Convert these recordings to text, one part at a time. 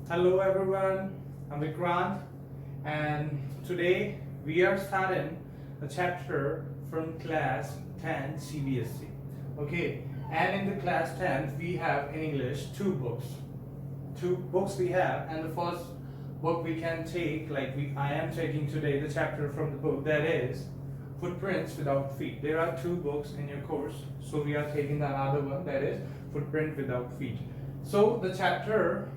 Hello everyone, I'm Vikrant, and today we are starting a chapter from class 10 Cbse. Okay, and in the class 10 we have in English two books. Two books we have, and the first book we can take, I am taking today the chapter from the book that is Footprints Without Feet. There are two books in your course, so we are taking the another one that is Footprint Without Feet. So the chapter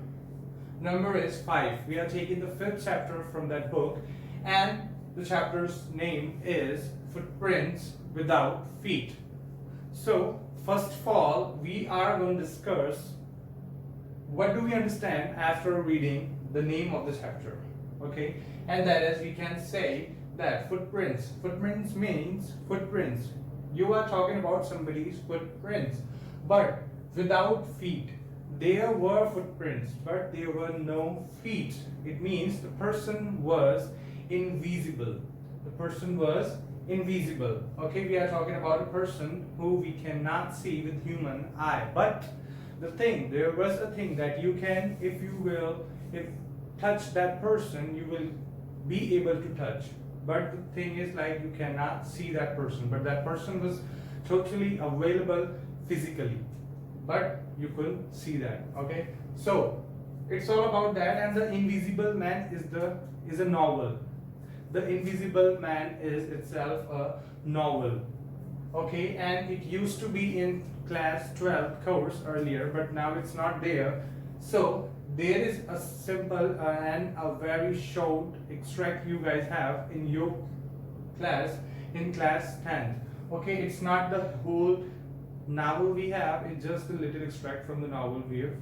number is 5. We are taking the 5th chapter from that book, and the chapter's name is Footprints Without Feet. So first of all, we are going to discuss what do we understand after reading the name of the chapter. Okay, and that is, we can say that footprints means footprints. You are talking about somebody's footprints, but without feet. There were footprints, but there were no feet. It means the person was invisible. The person was invisible. Okay, we are talking about a person who we cannot see with human eye. But there was a thing that you can, if touch that person, you will be able to touch. But the thing is, you cannot see that person. But that person was totally available physically, but you couldn't see that. Okay, so it's all about that. And the Invisible Man is a novel. The Invisible Man is itself a novel. Okay, and it used to be in class 12 course earlier, but now it's not there. So there is a simple and a very short extract you guys have in your class, in class 10. Okay, it's not the whole novel we have, it's just a little extract from the novel we have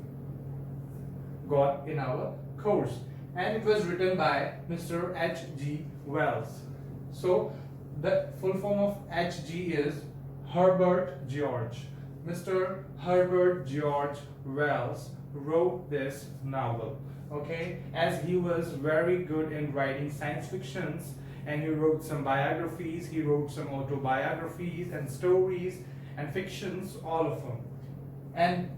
got in our course, and it was written by Mr. H.G. Wells. So the full form of H.G. is Herbert George. Mr. Herbert George Wells wrote this novel. Okay, as he was very good in writing science fictions, and he wrote some biographies, he wrote some autobiographies and stories and fictions, all of them. And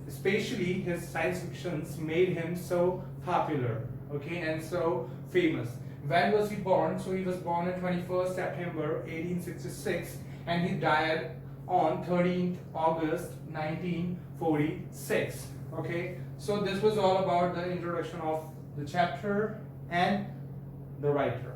especially his science fictions made him so popular, okay, and so famous. When was he born? So he was born on 21st September 1866, and he died on 13th August 1946. Okay, so this was all about the introduction of the chapter and the writer.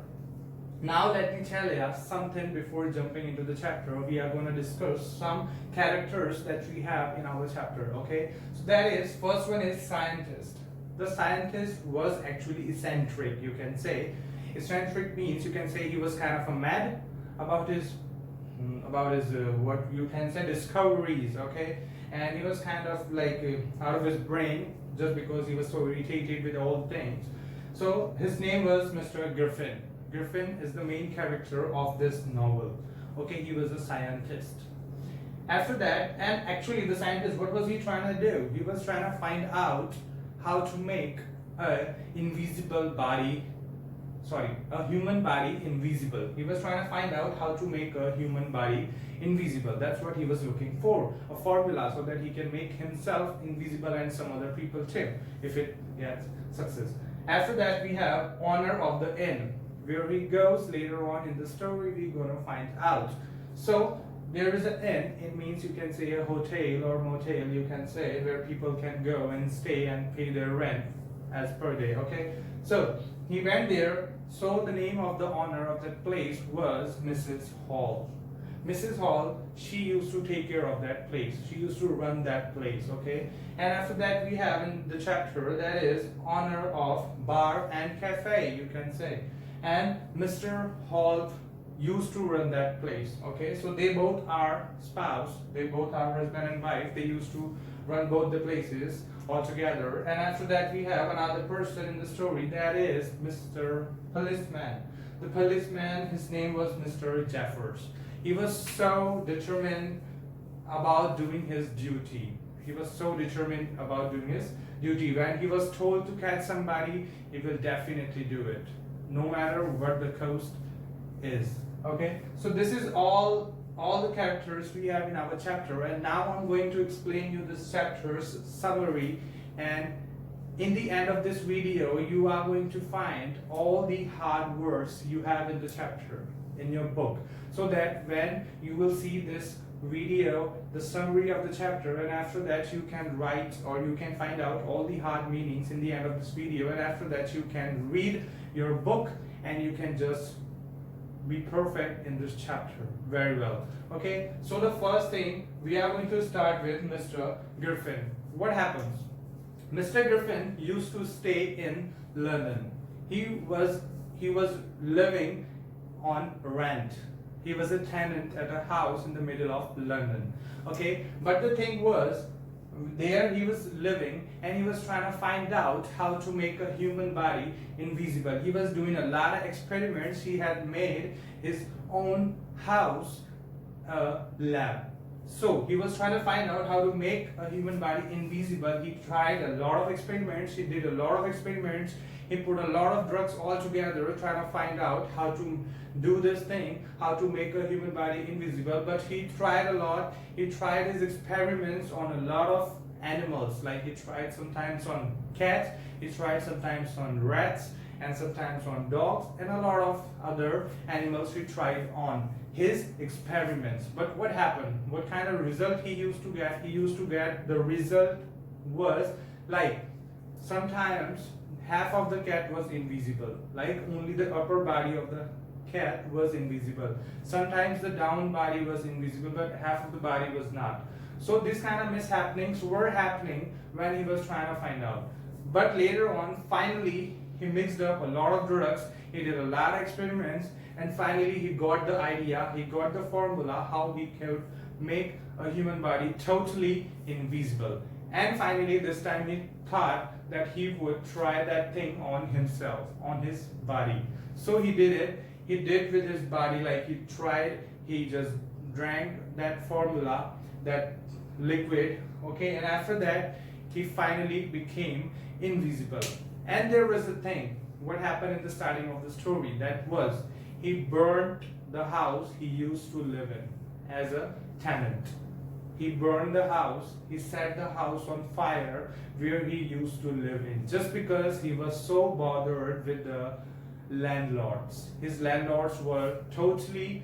Now let me tell you something before jumping into the chapter. We are going to discuss some characters that we have in our chapter. Okay, so that is, first one is scientist. The scientist was actually eccentric, you can say. Eccentric means, you can say, he was kind of a mad about his what you can say discoveries. Okay, and he was kind of out of his brain just because he was so irritated with all things. So his name was Mr. Griffin. Griffin is the main character of this novel. Okay, he was a scientist. After that, and actually the scientist, what was he trying to do? He was trying to find out how to make a human body invisible. He was trying to find out how to make a human body invisible. That's what he was looking for, a formula so that he can make himself invisible and some other people too, if it gets success. After that, we have owner of the inn. Where he goes later on in the story, we're going to find out. So there is an inn. It means, you can say, a hotel or motel, you can say, where people can go and stay and pay their rent as per day. Okay, so he went there. So the name of the owner of that place was Mrs. Hall. Mrs. Hall, she used to take care of that place. She used to run that place. Okay, and after that, we have in the chapter, that is owner of bar and cafe, you can say. And Mr. Hall used to run that place. Okay, so they both are spouse, they both are husband and wife. They used to run both the places all together. And after that, we have another person in the story, that is Mr. Policeman. The policeman, his name was Mr. Jeffers. He was so determined about doing his duty. He was so determined about doing his duty. When he was told to catch somebody, he will definitely do it, no matter what the cost is. Okay, so this is all the characters we have in our chapter, and now I'm going to explain you this chapter's summary and in the end of this video, you are going to find all the hard words you have in the chapter, in your book, so that when you will see this video, the summary of the chapter, and after that you can write or you can find out all the hard meanings in the end of this video, and after that you can read your book and you can just be perfect in this chapter very well. Okay, so the first thing we are going to start with Mr. Griffin. What happens? Mr. Griffin used to stay in London. He was living on rent. He was a tenant at a house in the middle of London. Okay, but the thing was, there he was living and he was trying to find out how to make a human body invisible. He was doing a lot of experiments. He had made his own house lab. So he was trying to find out how to make a human body invisible. He tried a lot of experiments. He did a lot of experiments. He put a lot of drugs all together trying to find out how to do this thing, how to make a human body invisible. But he tried a lot. He tried his experiments on a lot of animals. Like he tried sometimes on cats, he tried sometimes on rats, and sometimes on dogs, and a lot of other animals he tried on his experiments. But what happened? What kind of result he used to get? He used to get, the result was like sometimes half of the cat was invisible, like only the upper body of the cat was invisible. Sometimes the down body was invisible, but half of the body was not. So this kind of mishappenings were happening when he was trying to find out. But later on, finally, he mixed up a lot of drugs, he did a lot of experiments, and finally he got the idea, he got the formula how he could make a human body totally invisible. And finally this time he thought that he would try that thing on himself, on his body. So he did it. He did with his body, like he tried, he just drank that formula, that liquid, okay, and after that he finally became invisible. And there was a thing, what happened in the starting of the story, that was he burned the house he used to live in as a tenant. He burned the house, he set the house on fire where he used to live in, just because he was so bothered with the landlords. His landlords were totally,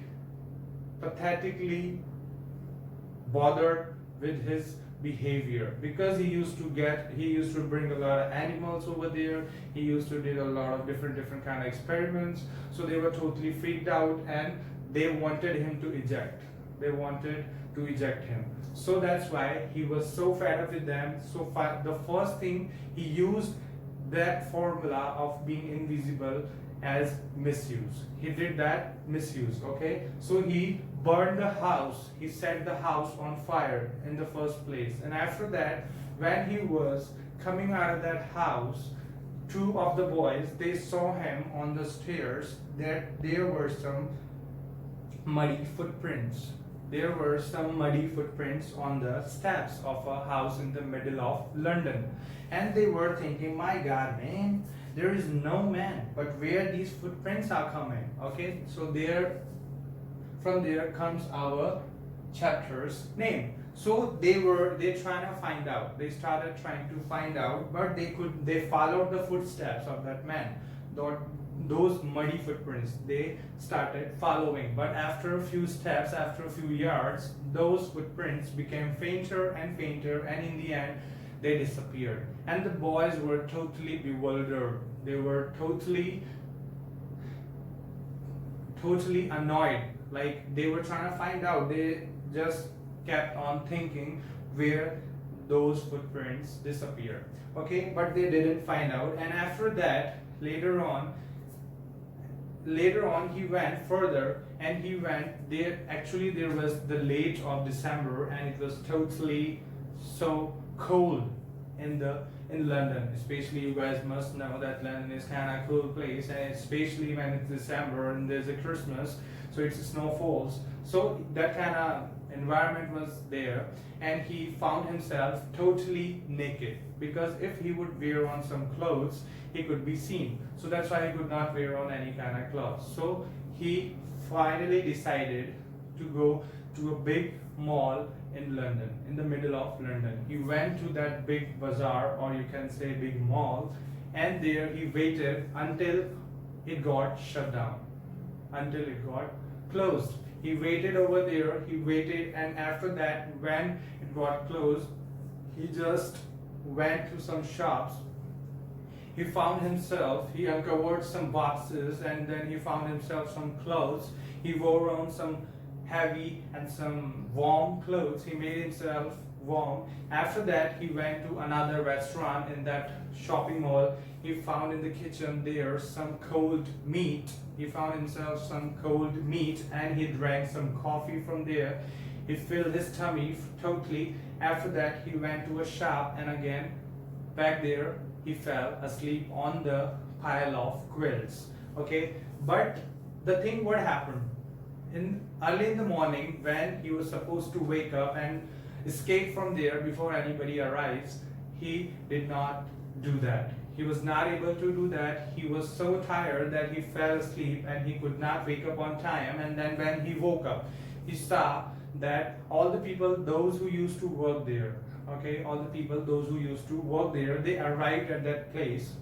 pathetically bothered with his behavior, because he used to bring a lot of animals over there. He used to do a lot of different kind of experiments. So they were totally freaked out and they wanted him to eject. They wanted to eject him. So that's why he was so fed up with them. So the first thing, he used that formula of being invisible as misuse. He did that misuse, okay? So he burned the house, he set the house on fire in the first place. And after that, when he was coming out of that house, two of the boys, they saw him on the stairs, that there were some muddy footprints. There were some muddy footprints on the steps of a house in the middle of London. And they were thinking, my God, man, there is no man, but where these footprints are coming, okay? So from there comes our chapter's name. So they trying to find out. They started trying to find out, but they followed the footsteps of that man. Those muddy footprints, they started following. But after a few steps, after a few yards, those footprints became fainter and fainter, and in the end, they disappeared. And the boys were totally bewildered. They were totally annoyed. Like they were trying to find out. They just kept on thinking where those footprints disappeared. Okay, but they didn't find out. And after that, later on he went further, and he went there. Actually, there was the late of December, and it was totally so cold in London. Especially, you guys must know that London is kind of a cool place, and especially when it's December and there's a Christmas, so it's snowfalls. So that kind of environment was there, and he found himself totally naked, because if he would wear on some clothes, he could be seen. So that's why he could not wear on any kind of clothes. So he finally decided to go to a big mall in London, in the middle of London. He went to that big bazaar, or you can say big mall, and there he waited until it got shut down, until it got closed. He waited over there, he waited, and after that, when it got closed, he just went to some shops. He found himself, he uncovered some boxes, and then he found himself some clothes. He wore on some heavy and some warm clothes. He made himself warm. After that, he went to another restaurant in that shopping mall. He found in the kitchen there some cold meat. He found himself some cold meat, and he drank some coffee from there. He filled his tummy totally. After that, he went to a shop, and again back there he fell asleep on the pile of quilts. Okay, but the thing what happened in early in the morning, when he was supposed to wake up and escape from there before anybody arrives, he did not do that. He was not able to do that. He was so tired that he fell asleep and he could not wake up on time. And then when he woke up, he saw that all the people, those who used to work there, okay, all the people, those who used to work there, they arrived at that place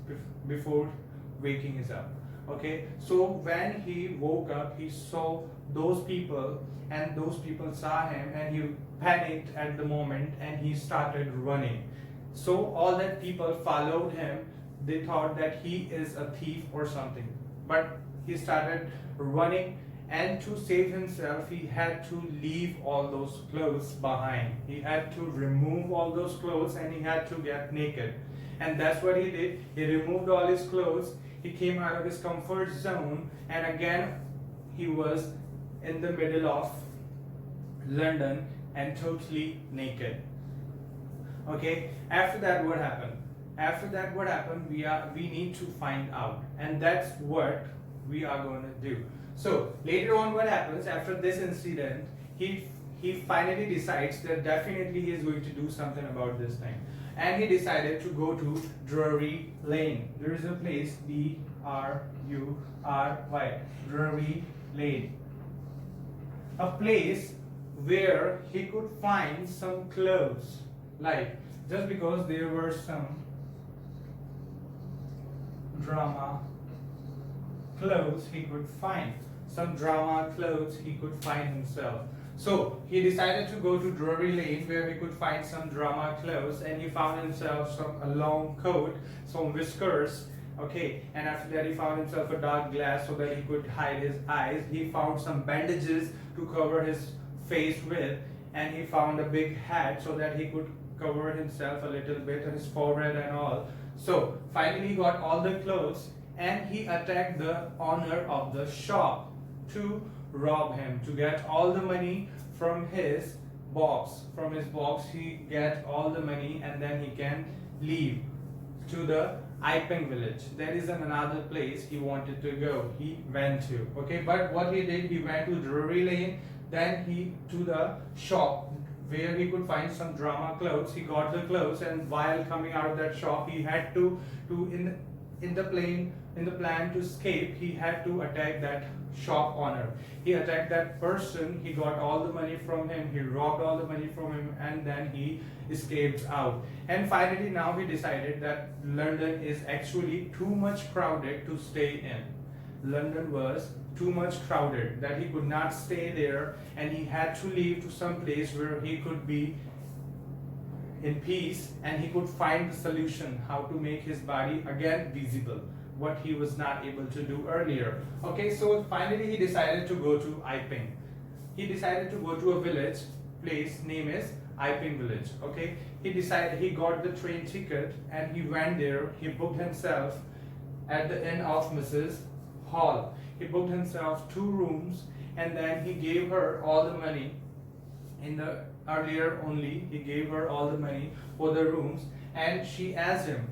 before waking us up. Okay, so when he woke up, he saw those people, and those people saw him, and he panicked at the moment, and he started running. So all that people followed him. They thought that he is a thief or something, but he started running, and to save himself, he had to leave all those clothes behind. He had to remove all those clothes, and he had to get naked. And that's what he did. He removed all his clothes. He came out of his comfort zone, and again he was in the middle of London and totally naked. Okay, after that what happened? After that what happened, we need to find out, and that's what we are going to do. So later on, what happens after this incident, he finally decides that definitely he is going to do something about this thing, and he decided to go to Drury Lane. There is a place, Drury, Drury Lane, a place where he could find some clothes, like just because there were some drama clothes he could find, some drama clothes he could find himself. So he decided to go to Drury Lane where he could find some drama clothes, and he found himself a long coat, some whiskers, okay, and after that he found himself a dark glass so that he could hide his eyes. He found some bandages to cover his face with, and he found a big hat so that he could cover himself a little bit, his forehead and all. So finally he got all the clothes, and he attacked the owner of the shop to rob him, to get all the money from his box. From his box he get all the money, and then he can leave to the Iping village. There is another place he wanted to go. He went to. Okay, but what he did, he went to Drury Lane, then he to the shop where he could find some drama clothes. He got the clothes, and while coming out of that shop, he had to in the plan to escape, he had to attack that shop owner. He attacked that person. He got all the money from him. He robbed all the money from him, and then he escaped out. And finally, now he decided that London is actually too much crowded to stay in. London was too much crowded, that he could not stay there, and he had to leave to some place where he could be in peace, and he could find the solution how to make his body again visible, what he was not able to do earlier. Okay, so finally he decided to go to Iping. He decided to go to a village, place name is Iping village. Okay, he got the train ticket, and he went there. He booked himself at the inn of Mrs. Hall. He booked himself 2 rooms, and then he gave her all the money. In the earlier only, he gave her all the money for the rooms, and she asked him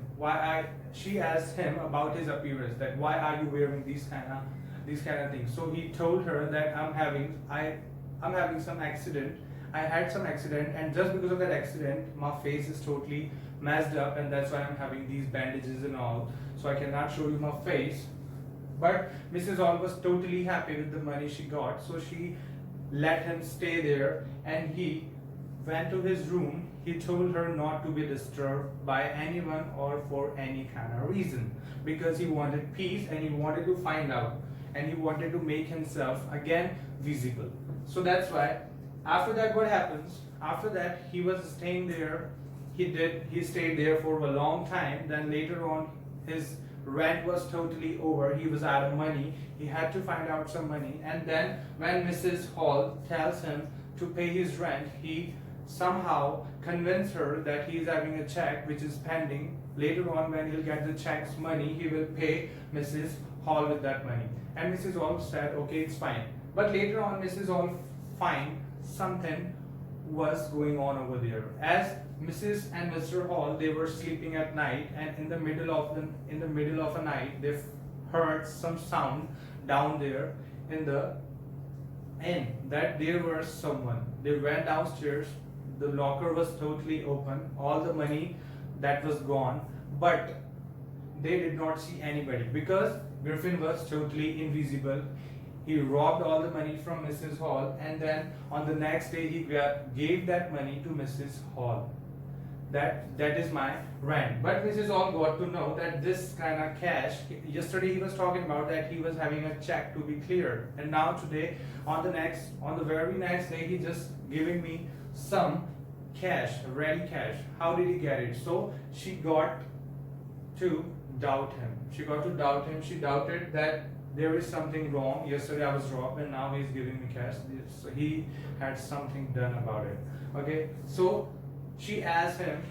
she asked him about his appearance, that why are you wearing these kind of things. So he told her that I'm having some accident. I had some accident, and just because of that accident, my face is totally messed up, and that's why I'm having these bandages and all. So I cannot show you my face. But Mrs. Hall was totally happy with the money she got, so she let him stay there, and he went to his room. He told her not to be disturbed by anyone or for any kind of reason, because he wanted peace and he wanted to find out and he wanted to make himself again visible. So that's why after that, what happens? After that, he was staying there. He stayed there for a long time. Then later on, his rent was totally over. He was out of money. He had to find out some money. And then when Mrs. Hall tells him to pay his rent, he somehow convinces her that he is having a check which is pending. Later on, when he'll get the check's money, he will pay Mrs. Hall with that money. And Mrs. Hall said, okay, it's fine. But later on, Mrs. Hall find something was going on over there. As Mrs. and Mr. Hall, they were sleeping at night, and in the middle of a night, they heard some sound down there in the inn, that there was someone. They went downstairs. The locker was totally open. All the money that was gone, but they did not see anybody because Griffin was totally invisible. He robbed all the money from Mrs. Hall, and then on the next day he gave that money to Mrs. Hall. That is my rent. But Mrs. Hall got to know that this kind of cash, yesterday he was talking about that he was having a check to be cleared, and now today on the very next day he just giving me some cash, ready cash. How did he get it? So she got to doubt him. She doubted that there is something wrong. Yesterday I was robbed and now he's giving me cash. So he had something done about it. Okay, so she asked him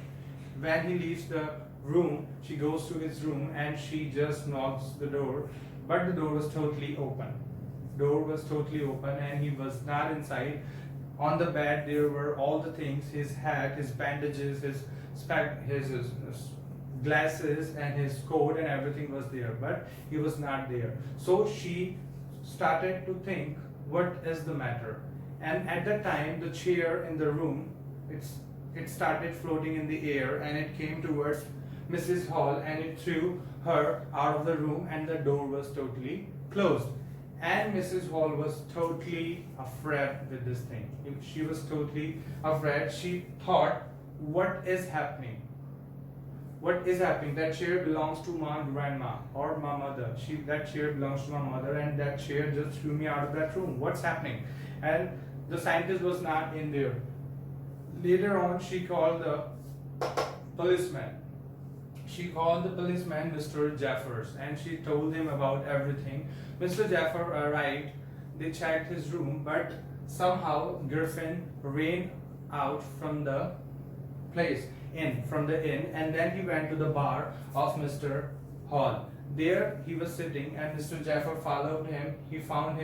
when he leaves the room. She goes to his room and she just knocks the door, but the door was totally open. And he was not inside. On the bed there were all the things: his hat, his bandages, his glasses, and his coat, and everything was there, but he was not there. So she started to think, what is the matter? And at that time, the chair in the room, it started floating in the air, and it came towards Mrs. Hall, and it threw her out of the room, and the door was totally closed. And Mrs. Hall was totally afraid with this thing. She was totally afraid. She thought, what is happening? What is happening? That chair belongs to my grandma or my mother. That chair belongs to my mother, and that chair just threw me out of that room. What's happening? And the scientist was not in there. Later on, she called the policeman. Mr. Jeffers, and she told him about everything. Mr. Jeffers arrived. They checked his room, but somehow Griffin ran out from the inn, and then he went to the bar of Mr. Hall. There he was sitting, and Mr. Jeffers followed him. He found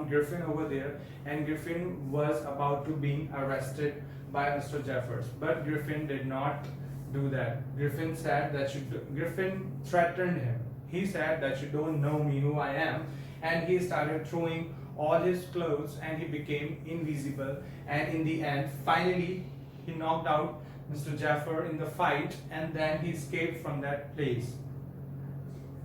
Griffin over there, and Griffin was about to be arrested by Mr. Jeffers. But Griffin did not do that. Griffin threatened him. He said that you don't know me, who I am, and he started throwing all his clothes, and he became invisible. And in the end, finally, he knocked out Mr. Jeffers in the fight, and then he escaped from that place.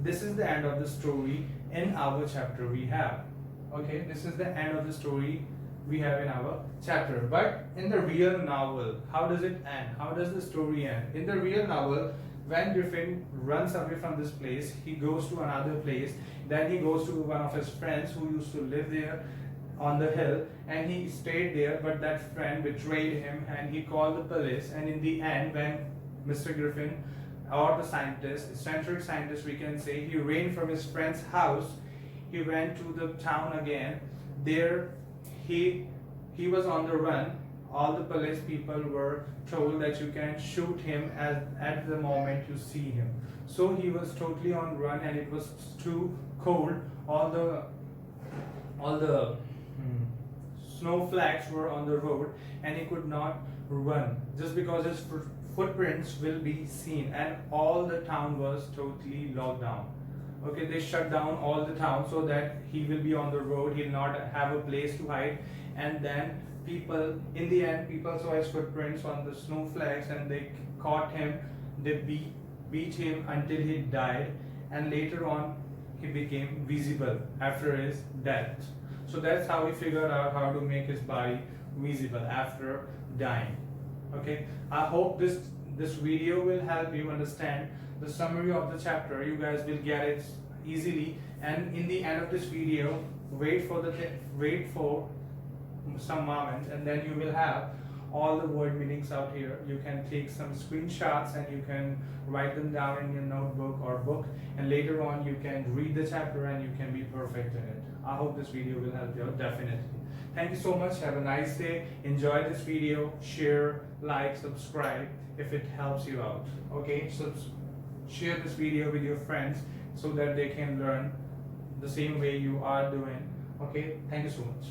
This is the end of the story in our chapter we have. Okay, this is the end of the story we have in our chapter. But in the real novel, how does it end? How does the story end? In the real novel, when Griffin runs away from this place, he goes to another place. Then he goes to one of his friends who used to live there on the hill, and he stayed there, but that friend betrayed him, and he called the police. And in the end, when Mr. Griffin, or the scientist, eccentric scientist we can say, he ran from his friend's house, he went to the town again. There he was on the run. All the police people were told that you can shoot him at the moment you see him. So he was totally on run, and it was too cold. All the snowflakes were on the road, and he could not run just because his footprints will be seen, and all the town was totally locked down. Okay, they shut down all the town so that he will be on the road, he'll not have a place to hide. And then in the end, people saw his footprints on the snowflakes, and they caught him. They beat him until he died, and later on he became visible after his death. So that's how we figured out how to make his body visible after dying. Okay, I hope this video will help you understand the summary of the chapter. You guys will get it easily, and in the end of this video, wait for some moment, and then you will have all the word meanings out here. You can take some screenshots and you can write them down in your notebook or book, and later on you can read the chapter and you can be perfect in it. I hope this video will help you out, definitely. Thank you so much. Have a nice day. Enjoy this video. Share, like, subscribe if it helps you out. Okay, so share this video with your friends so that they can learn the same way you are doing. Okay, thank you so much.